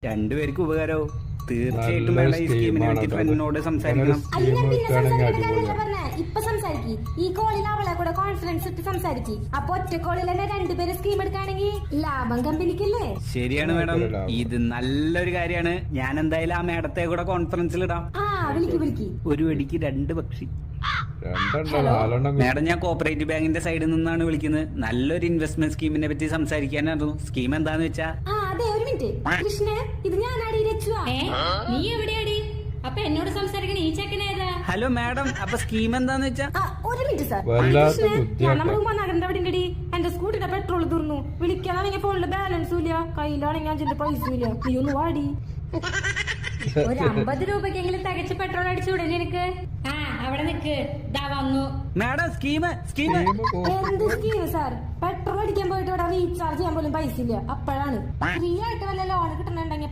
രണ്ടുപേർക്ക് ഉപകാരവും. തീർച്ചയായിട്ടും വേണം ഈ സ്കീമിനെ പറ്റി എന്നോട് സംസാരിക്കണം. ഇപ്പൊ സംസാരിക്കും. ഈ കോളിൽ അവളെ കൂടെ കോൺഫിഡൻസ് ഇട്ട് സംസാരിക്കും. അപ്പൊ ഒറ്റ കോളിൽ തന്നെ രണ്ടുപേരും സ്കീം എടുക്കുകയാണെങ്കിൽ ലാഭം കമ്പനിക്കല്ലേ? ശരിയാണ് മാഡം, ഇത് നല്ലൊരു കാര്യമാണ്. ഞാൻ എന്തായാലും ആ മാഡത്തെ കൂടെ കോൺഫറൻസിൽ ഇടാം. വിളിക്ക്. ഒരു വെടിക്ക് രണ്ട് പക്ഷി. മാഡം, ഞാൻ കോപ്പറേറ്റീവ് ബാങ്കിന്റെ സൈഡിൽ നിന്നാണ് വിളിക്കുന്നത്. നല്ലൊരു ഇൻവെസ്റ്റ്മെന്റ് സ്കീമിനെ പറ്റി സംസാരിക്കാനായിരുന്നു. സ്കീം എന്താന്ന് വെച്ചാ? അതെ, ഒരു മിനിറ്റ് കൃഷ്ണ, ഇത് ഞാനാടി രച്ചുവാ. നീ എവിടെയാടി? അപ്പൊ എന്നോട് സംസാരിക്കണ ഈ ചെക്കനേതാ? ഹലോ മാഡം, അപ്പൊ സ്കീം എന്താന്ന് വെച്ചാ? ഒരു മിനിറ്റ് സാർ, നഗരന്റെ അവിടെ ഉണ്ടടി. എന്റെ സ്കൂട്ടിയുടെ പെട്രോൾ തീർന്നു. വിളിക്കാനാണെങ്കിൽ ഫോണില് ബാലൻസും ഇല്ല, കയ്യിലാണെങ്കിൽ 5 പൈസ ഇല്ല. നീ ഒന്ന് വാടി. ഒരു 50 രൂപക്കെങ്കിലും തികച്ച് പെട്രോൾ അടിച്ചുകൂടെ നിനക്ക്? അവിടെ നിക്ക്, ദാ വന്നു. മാഡം, സ്കീം എന്ത് സ്കീം സാർ? പെട്രോൾ അടിക്കാൻ പോയിട്ട് ഇവിടെ റീചാർജ് ചെയ്യാൻ പോലും പൈസ ഇല്ല. അപ്പോഴാണ് ഫ്രീ ആയിട്ട് വല്ല ലോൺ കിട്ടണുണ്ടെങ്കിൽ